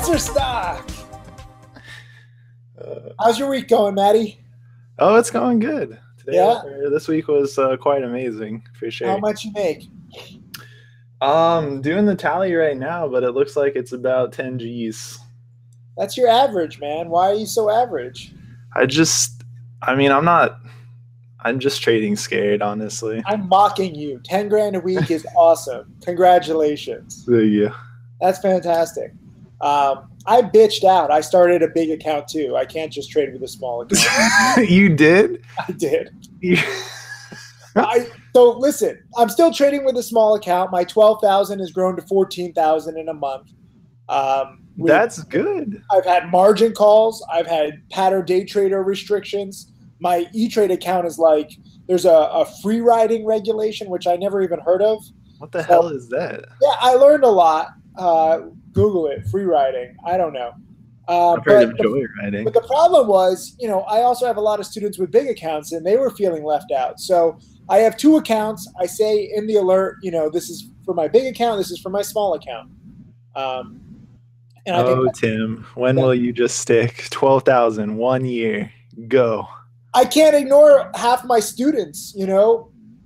Answerstock. How's your week going, Maddie? Oh, it's going good. Yeah. This week was quite amazing for sure. How much you make? Doing the tally right now, but it looks like it's about 10 G's. That's your average, man. Why are you so average? I'm just trading scared, honestly. I'm mocking you. 10 grand a week is awesome. Congratulations. Yeah. That's fantastic. I bitched out. I started a big account too. I can't just trade with a small account. You did? I did. So listen, I'm still trading with a small account. My 12,000 has grown to 14,000 in a month. That's good. I've had margin calls. I've had pattern day trader restrictions. My E-Trade account is like, there's a free riding regulation, which I never even heard of. What the hell is that? Yeah, I learned a lot. Google it, free riding. I don't know. I've heard of joy riding. But the problem was, I also have a lot of students with big accounts, and they were feeling left out. So I have two accounts. I say in the alert, this is for my big account. This is for my small account. Tim, when will you just stick 12,000 1 year? Go. I can't ignore half my students,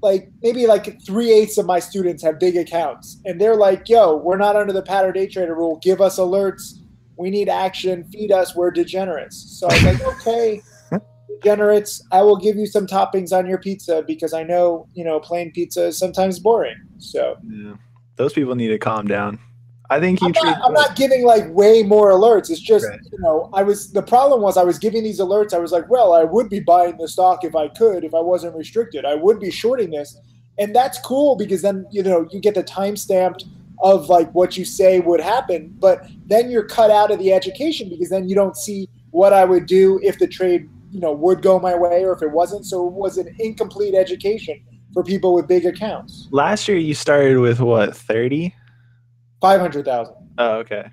like maybe like 3/8 of my students have big accounts, and they're like, yo, we're not under the pattern day trader rule. Give us alerts. We need action. Feed us. We're degenerates. So I was like, okay, degenerates, I will give you some toppings on your pizza because I know, plain pizza is sometimes boring. So yeah, those people need to calm down. I think I'm not giving like way more alerts. It's just, the problem was I was giving these alerts. I was like, well, I would be buying the stock if I could, if I wasn't restricted. I would be shorting this. And that's cool because then, you get the timestamped of like what you say would happen. But then you're cut out of the education because then you don't see what I would do if the trade, would go my way or if it wasn't. So it was an incomplete education for people with big accounts. Last year you started with what, 30? 500,000. Oh, okay.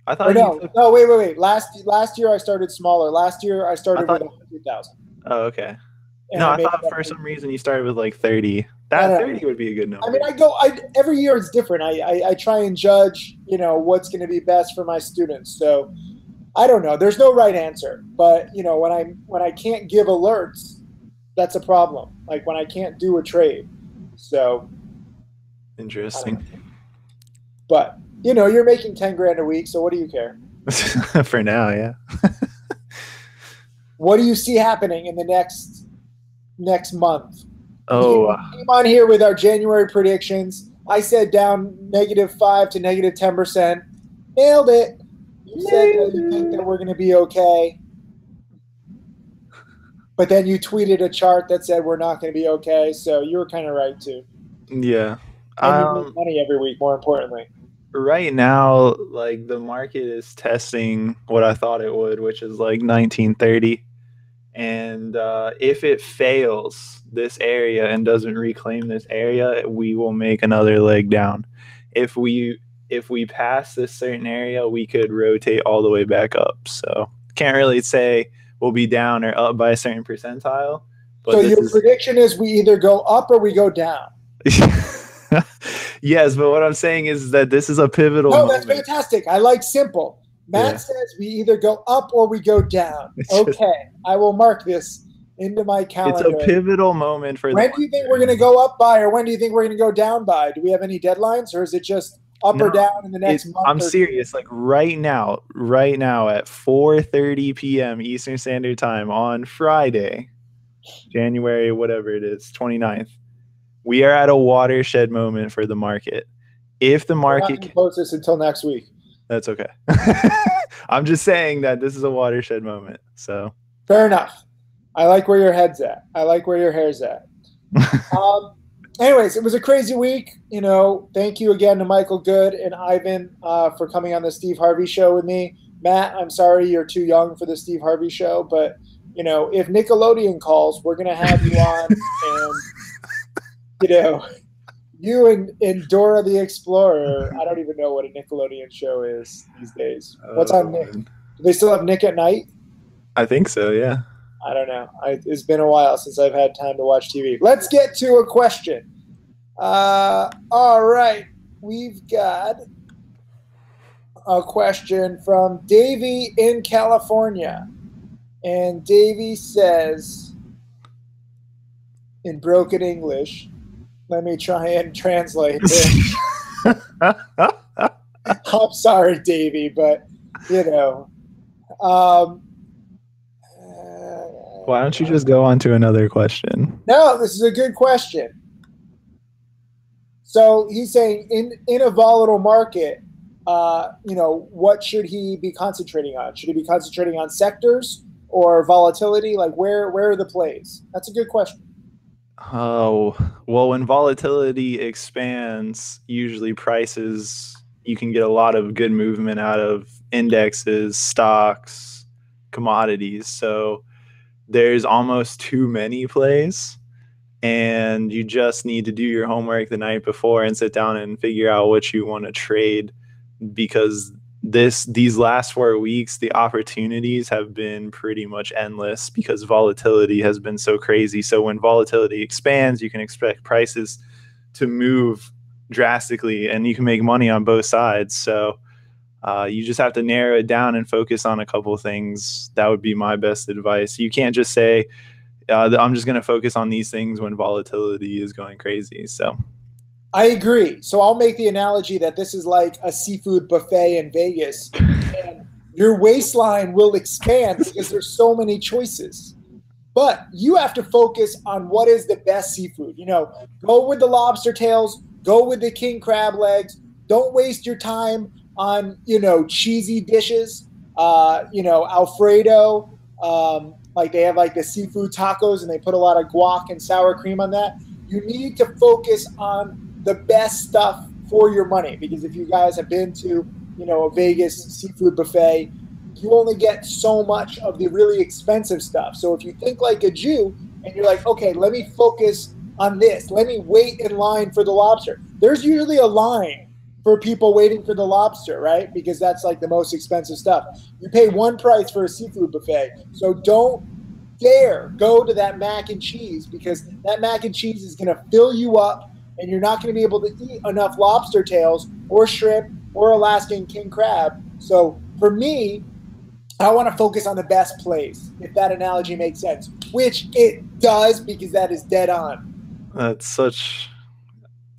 I thought no, wait. Last year I started smaller. Last year I started with 100,000. Oh, okay. And I thought for some reason you started with like 30. That 30 would be a good number. I mean, every year it's different. I try and judge, what's going to be best for my students. So I don't know. There's no right answer. But when I can't give alerts, that's a problem. Like when I can't do a trade. So interesting. But, you're making 10 grand a week, so what do you care? For now, yeah. What do you see happening in the next month? Oh. We came on here with our January predictions. I said down -5% to -10%. Nailed it. You said that you think that we're going to be okay. But then you tweeted a chart that said we're not going to be okay, so you were kind of right, too. Yeah. And you make money every week, more importantly. Right now, like the market is testing what I thought it would, which is like 1930. And if it fails this area and doesn't reclaim this area, we will make another leg down. If we pass this certain area, we could rotate all the way back up. So can't really say we'll be down or up by a certain percentile. But so your prediction is we either go up or we go down. Yes, but what I'm saying is that this is a pivotal moment. That's fantastic. I like simple. Matt says we either go up or we go down. Okay, I will mark this into my calendar. It's a pivotal moment for when do you think we're going to go up by, or when do you think we're going to go down by? Do we have any deadlines, or is it just up or down in the next month? I'm serious. Like right now at 4:30 p.m. Eastern Standard Time on Friday, January, whatever it is, 29th. We are at a watershed moment for the market. If the market can post this until next week. That's okay. I'm just saying that this is a watershed moment. So fair enough. I like where your head's at. I like where your hair's at. Anyways, it was a crazy week. Thank you again to Michael Good and Ivan for coming on the Steve Harvey Show with me. Matt, I'm sorry you're too young for the Steve Harvey Show, but if Nickelodeon calls, we're gonna have you on and. You and Dora the Explorer. I don't even know what a Nickelodeon show is these days. What's on Nick? Do they still have Nick at Night? I think so, yeah. I don't know. It's been a while since I've had time to watch TV. Let's get to a question. All right. We've got a question from Davey in California. And Davey says, in broken English, let me try and translate this. I'm sorry, Davey, but, you know. Why don't you just go on to another question? No, this is a good question. So he's saying in a volatile market, what should he be concentrating on? Should he be concentrating on sectors or volatility? Like where are the plays? That's a good question. Oh, well, when volatility expands, usually prices, you can get a lot of good movement out of indexes, stocks, commodities. So there's almost too many plays, and you just need to do your homework the night before and sit down and figure out what you want to trade, because these last 4 weeks the opportunities have been pretty much endless because volatility has been so crazy. So when volatility expands, you can expect prices to move drastically and you can make money on both sides. So you just have to narrow it down and focus on a couple of things. That would be my best advice. You can't just say I'm just going to focus on these things when volatility is going crazy. So I agree. So I'll make the analogy that this is like a seafood buffet in Vegas, and your waistline will expand because there's so many choices. But you have to focus on what is the best seafood. Go with the lobster tails, go with the king crab legs. Don't waste your time on, cheesy dishes, Alfredo. Like they have like the seafood tacos and they put a lot of guac and sour cream on that. You need to focus on the best stuff for your money, because if you guys have been to, a Vegas seafood buffet, you only get so much of the really expensive stuff. So if you think like a Jew and you're like, okay, let me focus on this, let me wait in line for the lobster. There's usually a line for people waiting for the lobster, right? Because that's like the most expensive stuff. You pay one price for a seafood buffet. So don't dare go to that mac and cheese, because that mac and cheese is going to fill you up and you're not going to be able to eat enough lobster tails or shrimp or Alaskan king crab. So for me, I want to focus on the best plays, if that analogy makes sense, which it does, because that is dead on. That's such...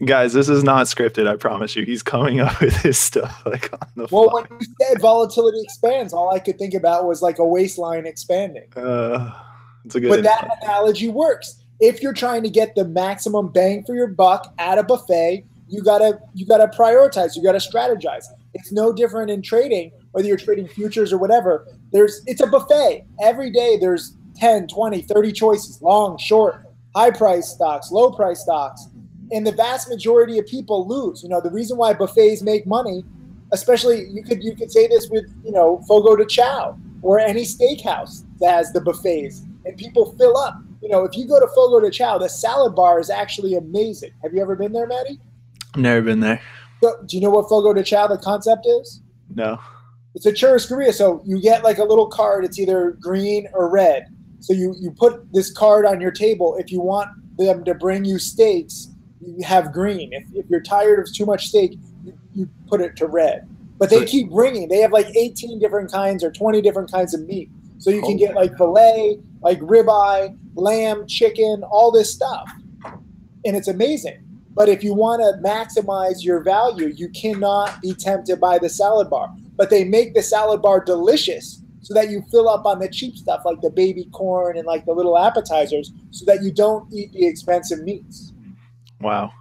Guys, this is not scripted, I promise you. He's coming up with his stuff like on the fly. Well, when you said volatility expands, all I could think about was like a waistline expanding. It's a good But that analogy works. If you're trying to get the maximum bang for your buck at a buffet, you gotta prioritize, you gotta strategize. It's no different in trading, whether you're trading futures or whatever. It's a buffet. Every day there's 10, 20, 30 choices, long, short, high price stocks, low price stocks. And the vast majority of people lose. The reason why buffets make money, especially you could say this with, Fogo de Chao or any steakhouse that has the buffets, and people fill up. If you go to Fogo de Chao, the salad bar is actually amazing. Have you ever been there, Maddie? I've never been there. So, do you know what Fogo de Chao, the concept is? No. It's a churrascaria. So you get like a little card. It's either green or red. So you put this card on your table. If you want them to bring you steaks, you have green. If you're tired of too much steak, you put it to red. But they keep bringing. They have like 18 different kinds or 20 different kinds of meat. So you can get like filet, like ribeye, lamb, chicken, all this stuff. And it's amazing. But if you want to maximize your value, you cannot be tempted by the salad bar. But they make the salad bar delicious so that you fill up on the cheap stuff like the baby corn and like the little appetizers, so that you don't eat the expensive meats. Wow.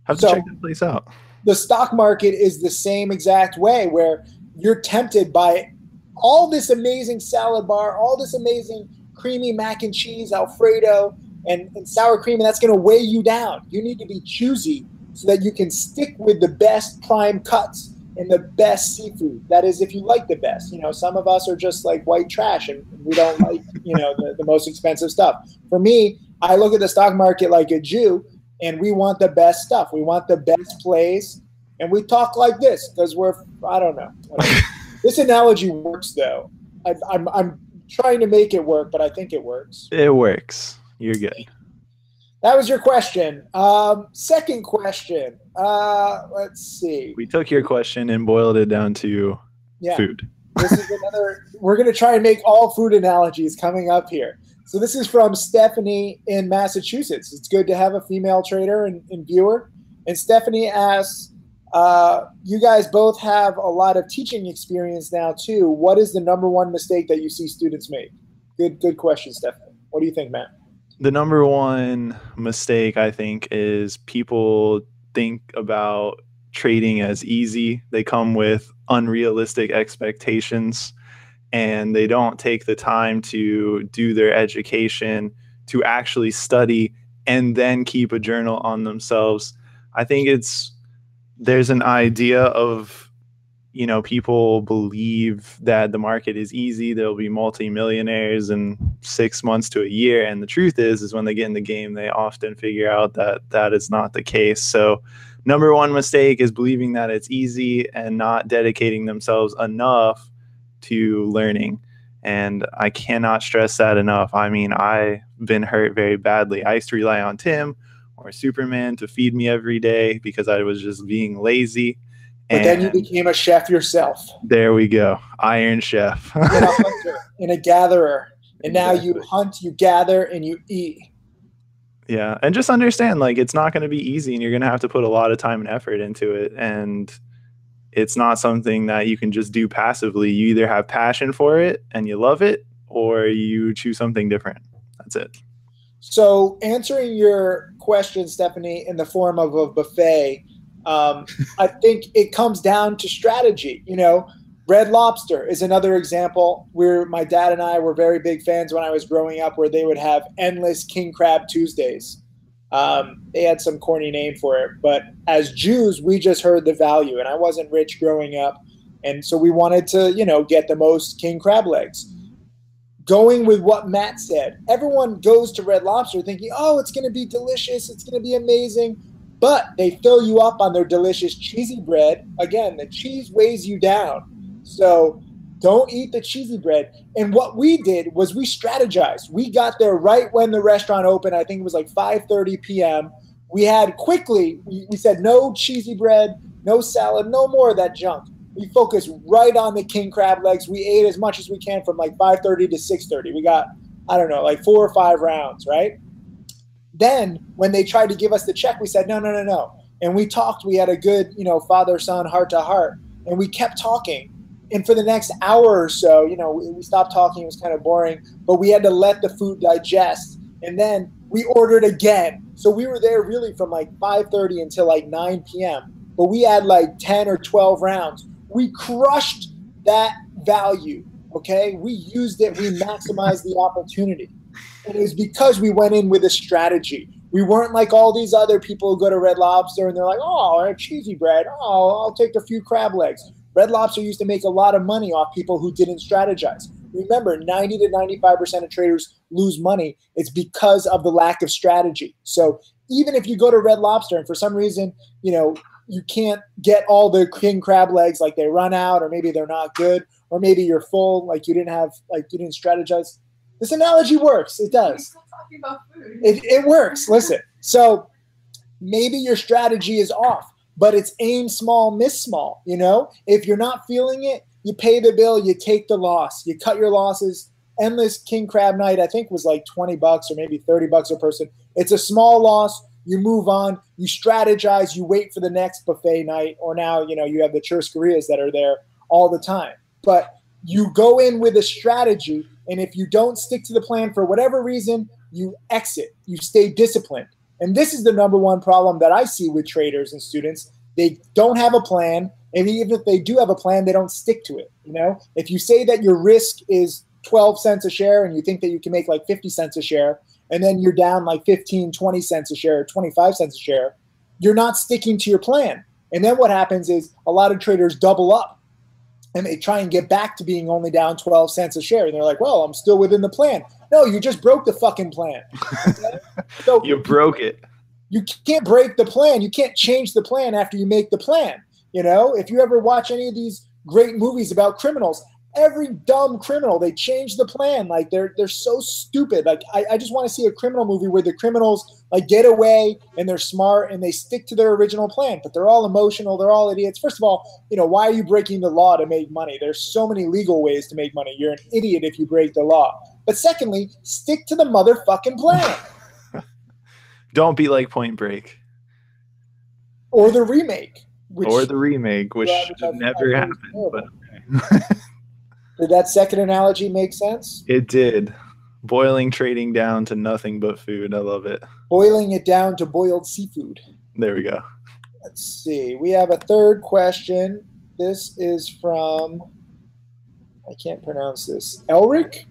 Have to check that place out. The stock market is the same exact way, where you're tempted by all this amazing salad bar, all this amazing creamy mac and cheese, Alfredo, and sour cream, and that's going to weigh you down. You need to be choosy so that you can stick with the best prime cuts and the best seafood. That is, if you like the best. Some of us are just like white trash and we don't like, the most expensive stuff. For me, I look at the stock market like a Jew, and we want the best stuff. We want the best plays, and we talk like this because I don't know. This analogy works, though. I'm trying to make it work, but I think it works. It works. You're good. That was your question. Second question. Let's see. We took your question and boiled it down to food. This is another. We're going to try and make all food analogies coming up here. So this is from Stephanie in Massachusetts. It's good to have a female trader and viewer. And Stephanie asks, you guys both have a lot of teaching experience now too. What is the number one mistake that you see students make? Good question, Stephanie. What do you think, Matt? The number one mistake, I think, is people think about trading as easy. They come with unrealistic expectations, and they don't take the time to do their education, to actually study, and then keep a journal on themselves. I think there's an idea of, people believe that the market is easy. There'll be multimillionaires in 6 months to a year. And the truth is when they get in the game, they often figure out that that is not the case. So number one mistake is believing that it's easy and not dedicating themselves enough to learning. And I cannot stress that enough. I mean, I've been hurt very badly. I used to rely on Tim or Superman to feed me every day because I was just being lazy. But then you became a chef yourself. There we go. Iron chef. And a hunter and a gatherer. And now you hunt, you gather, and you eat. Yeah. And just understand, it's not going to be easy, and you're going to have to put a lot of time and effort into it. And it's not something that you can just do passively. You either have passion for it and you love it, or you choose something different. That's it. So answering your question, Stephanie, in the form of a buffet, I think it comes down to strategy. Red Lobster is another example where my dad and I were very big fans when I was growing up, where they would have endless king crab Tuesdays. They had some corny name for it, but as Jews, we just heard the value, and I wasn't rich growing up. And so we wanted to, get the most king crab legs. Going with what Matt said, everyone goes to Red Lobster thinking, oh, it's going to be delicious. It's going to be amazing. But they fill you up on their delicious cheesy bread. Again, the cheese weighs you down. So don't eat the cheesy bread. And what we did was we strategized. We got there right when the restaurant opened. I think it was like 5:30 p.m. We had quickly, we said no cheesy bread, no salad, no more of that junk. We focused right on the king crab legs. We ate as much as we can from like 5:30 to 6:30. We got, I don't know, like 4 or 5 rounds, right? Then when they tried to give us the check, we said, no. And we talked. We had a good, father-son, heart-to-heart. And we kept talking. And for the next hour or so, we stopped talking. It was kind of boring. But we had to let the food digest. And then we ordered again. So we were there really from like 5:30 until like 9 p.m. But we had like 10 or 12 rounds. We crushed that value, okay? We used it. We maximized the opportunity. And it was because we went in with a strategy. We weren't like all these other people who go to Red Lobster and they're like, oh, a cheesy bread. Oh, I'll take a few crab legs. Red Lobster used to make a lot of money off people who didn't strategize. Remember, 90 to 95% of traders lose money. It's because of the lack of strategy. So even if you go to Red Lobster and for some reason, you can't get all the king crab legs, like they run out, or maybe they're not good, or maybe you're full, like you didn't strategize. This analogy works. It does. We're still talking about food. It works. Listen. So maybe your strategy is off, but it's aim small, miss small. If you're not feeling it, you pay the bill, you take the loss, you cut your losses. Endless king crab night, I think, was like $20 or maybe $30 a person. It's a small loss. You move on, you strategize, you wait for the next buffet night, or now, you have the churrascarias that are there all the time. But you go in with a strategy, and if you don't stick to the plan for whatever reason, you exit. You stay disciplined. And this is the number one problem that I see with traders and students. They don't have a plan, and even if they do have a plan, they don't stick to it. If you say that your risk is 12 cents a share and you think that you can make like 50 cents a share, and then you're down like 15, 20 cents a share, or 25 cents a share, you're not sticking to your plan. And then what happens is a lot of traders double up and they try and get back to being only down 12 cents a share. And they're like, well, I'm still within the plan. No, you just broke the fucking plan. Okay? So you broke it. You can't break the plan. You can't change the plan after you make the plan. If you ever watch any of these great movies about criminals, every dumb criminal. They change the plan. Like they're so stupid. Like I just want to see a criminal movie where the criminals like get away and they're smart and they stick to their original plan, but they're all emotional. They're all idiots. First of all, why are you breaking the law to make money? There's so many legal ways to make money. You're an idiot if you break the law. But secondly, stick to the motherfucking plan. Don't be like Point Break. Or the remake. Which never happened. But okay. Did that second analogy make sense? It did. Boiling trading down to nothing but food. I love it. Boiling it down to boiled seafood. There we go. Let's see. We have a third question. This is from, I can't pronounce this. Elric?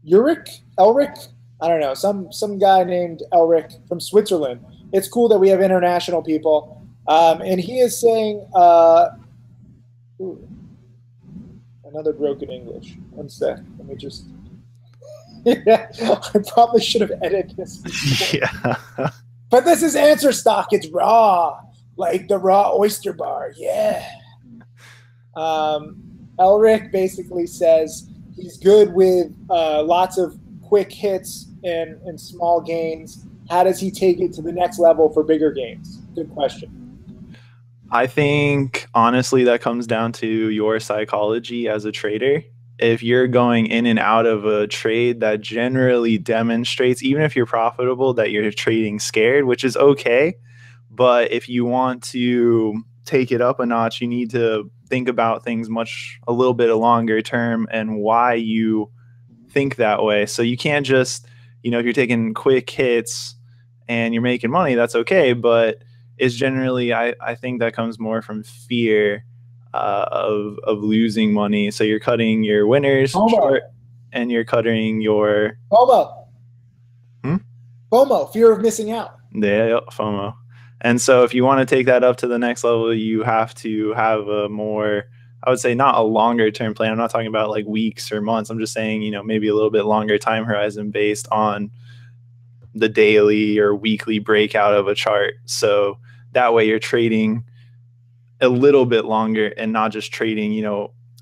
Elric? I don't know. Some guy named Elric from Switzerland. It's cool that we have international people. And he is saying, another broken English. One sec. Let me just. I probably should have edited this before. Yeah. But this is Answerstock. It's raw, like the raw oyster bar. Yeah. Elric basically says he's good with lots of quick hits and small gains. How does he take it to the next level for bigger gains? Good question. I think, honestly, that comes down to your psychology as a trader. If you're going in and out of a trade, that generally demonstrates, even if you're profitable, that you're trading scared, which is okay. But if you want to take it up a notch, you need to think about things a little bit longer term and why you think that way. So you can't just, if you're taking quick hits and you're making money, that's okay. But it's generally, I think that comes more from fear of losing money. So you're cutting your winners short and you're cutting your FOMO, fear of missing out. Yeah, FOMO. And so if you want to take that up to the next level, you have to have a more, I would say, not a longer term plan. I'm not talking about like weeks or months. I'm just saying, maybe a little bit longer time horizon based on the daily or weekly breakout of a chart. So that way you're trading a little bit longer and not just trading,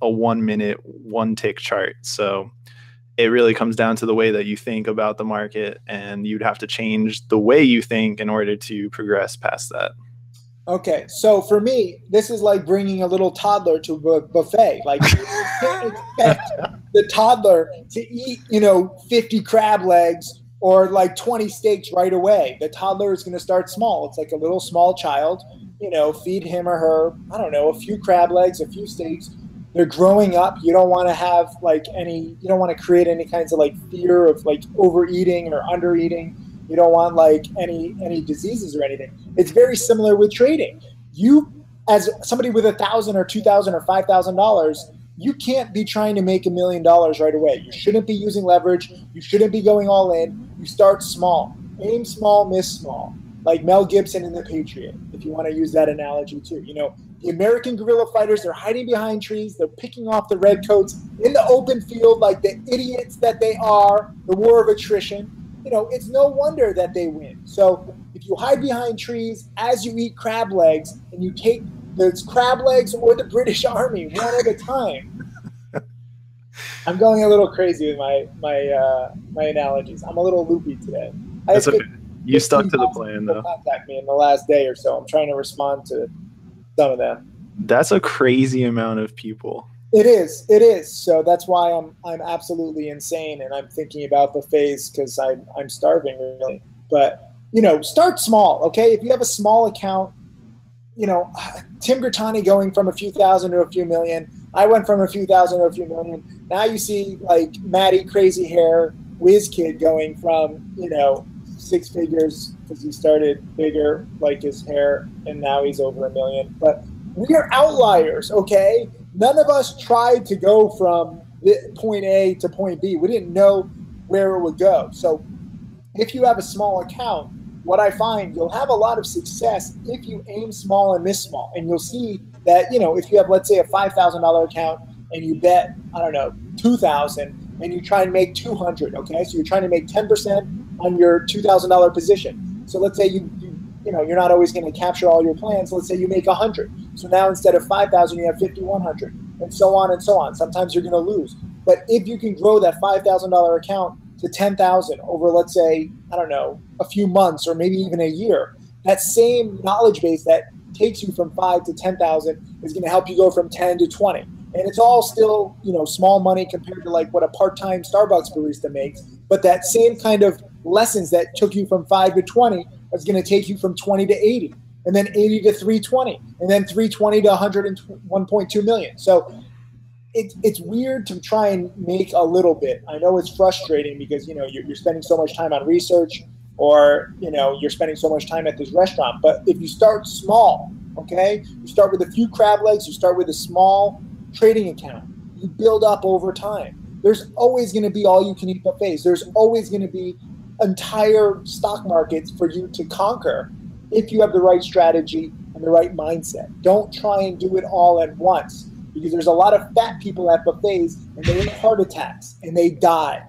a 1 minute, 1 tick chart. So it really comes down to the way that you think about the market, and you'd have to change the way you think in order to progress past that. Okay. So for me, this is like bringing a little toddler to a buffet. Like you can't expect the toddler to eat, 50 crab legs or like 20 steaks right away. The toddler is going to start small. It's like a little small child, feed him or her, I don't know, a few crab legs, a few steaks. They're growing up. You don't want to have you don't want to create any kinds of like fear of like overeating or undereating. You don't want like any diseases or anything. It's very similar with trading. You, as somebody with $1,000 or $2,000 or $5,000, you can't be trying to make $1 million right away. You shouldn't be using leverage. You shouldn't be going all in. You start small. Aim small, miss small. Like Mel Gibson in The Patriot, if you want to use that analogy too. The American guerrilla fighters, they're hiding behind trees. They're picking off the redcoats in the open field like the idiots that they are, the war of attrition. It's no wonder that they win. So if you hide behind trees as you eat crab legs and you take those crab legs or the British Army one at a time. I'm going a little crazy with my analogies. I'm a little loopy today. That's okay. You stuck to the plan, though. Contact me in the last day or so. I'm trying to respond to some of them. That's a crazy amount of people. It is. So that's why I'm absolutely insane, and I'm thinking about buffets because I'm starving really. But start small, okay? If you have a small account, Tim Grittani going from a few thousand to a few million. I went from a few thousand to a few million. Now you see like Matty Crazy Hair Whiz Kid going from 6 figures because he started bigger, like his hair, and now he's over $1 million. But we are outliers, okay? None of us tried to go from point A to point B. We didn't know where it would go. So if you have a small account, what I find, you'll have a lot of success if you aim small and miss small. And you'll see that, if you have, let's say, a $5,000 account and you bet, I don't know, $2,000 and you try and make 200, okay? So you're trying to make 10% on your $2,000 position. So let's say you're not always going to capture all your plans. Let's say you make 100. So now instead of 5,000, you have 5,100. and so on and so on. Sometimes you're going to lose. But if you can grow that $5,000 account to 10,000 over, let's say, I don't know, a few months or maybe even a year, that same knowledge base that takes you from 5 to 10,000 is going to help you go from 10 to 20. And it's all still, small money compared to like what a part-time Starbucks barista makes. But that same kind of lessons that took you from 5 to 20 is going to take you from 20 to 80, and then 80 to 320, and then 320 to 101.2 million. So it's weird to try and make a little bit. I know it's frustrating because, you're spending so much time on research, or, you're spending so much time at this restaurant. But if you start small, okay, you start with a few crab legs, you start with a small trading account, you build up over time. There's always going to be all you can eat buffets. There's always going to be entire stock markets for you to conquer if you have the right strategy and the right mindset. Don't try and do it all at once, because there's a lot of fat people at buffets and they have heart attacks and they die.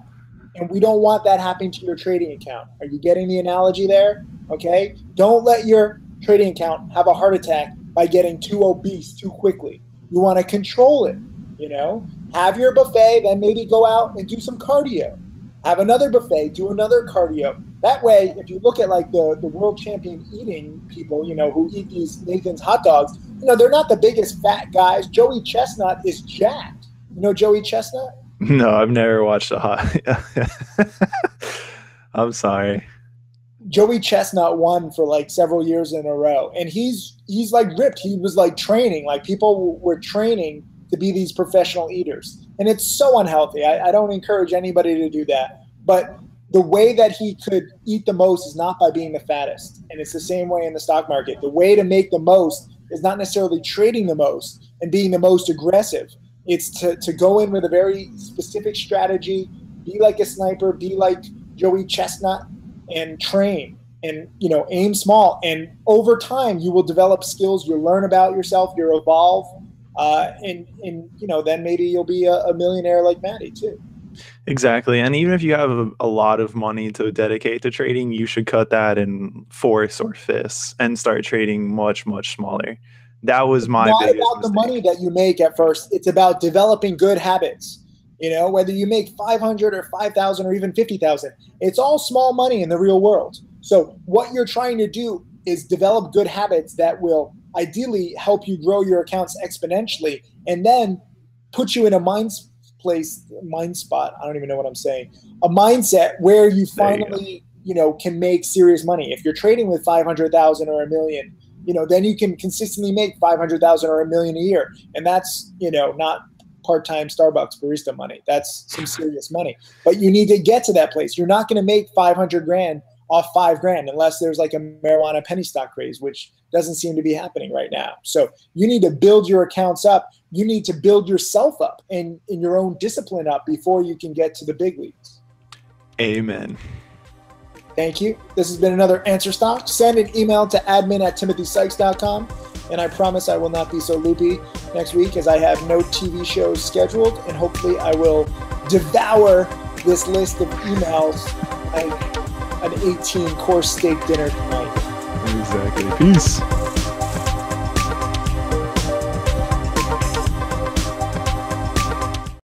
And we don't want that happening to your trading account. Are you getting the analogy there? Okay. Don't let your trading account have a heart attack by getting too obese too quickly. You want to control it, have your buffet, then maybe go out and do some cardio. Have another buffet, do another cardio. That way, if you look at like the world champion eating people, who eat these Nathan's hot dogs, they're not the biggest fat guys. Joey Chestnut is jacked. You know Joey Chestnut? No, I've never watched a hot. I'm sorry. Joey Chestnut won for like several years in a row, and he's like ripped. He was like training, like people were training to be these professional eaters, and it's so unhealthy. I don't encourage anybody to do that, but the way that he could eat the most is not by being the fattest, and it's the same way in the stock market. The way to make the most is not necessarily trading the most and being the most aggressive. It's to go in with a very specific strategy, be like a sniper, be like Joey Chestnut, and train and, aim small. And over time, you will develop skills. You'll learn about yourself. You'll evolve. And then maybe you'll be a millionaire like Maddie too. Exactly. And even if you have a lot of money to dedicate to trading, you should cut that in fourths or fifths and start trading much, much smaller. That was my biggest mistake. It's not about the money that you make at first. It's about developing good habits. Whether you make 500 or 5,000 or even 50,000, it's all small money in the real world. So what you're trying to do is develop good habits that will ideally help you grow your accounts exponentially, and then put you in a mind spot. I don't even know what I'm saying. A mindset where you finally, can make serious money. If you're trading with 500,000 or $1 million, then you can consistently make 500,000 or $1 million a year. And that's, not part-time Starbucks barista money. That's some serious money, but you need to get to that place. You're not going to make 500 grand off $5,000 unless there's like a marijuana penny stock craze, which doesn't seem to be happening right now. So you need to build your accounts up. You need to build yourself up and your own discipline up before you can get to the big leagues. Amen. Thank you. This has been another Answerstock. Send an email to admin@timothysykes.com. And I promise I will not be so loopy next week, as I have no TV shows scheduled. And hopefully I will devour this list of emails like an 18-course steak dinner tonight. Exactly. Peace.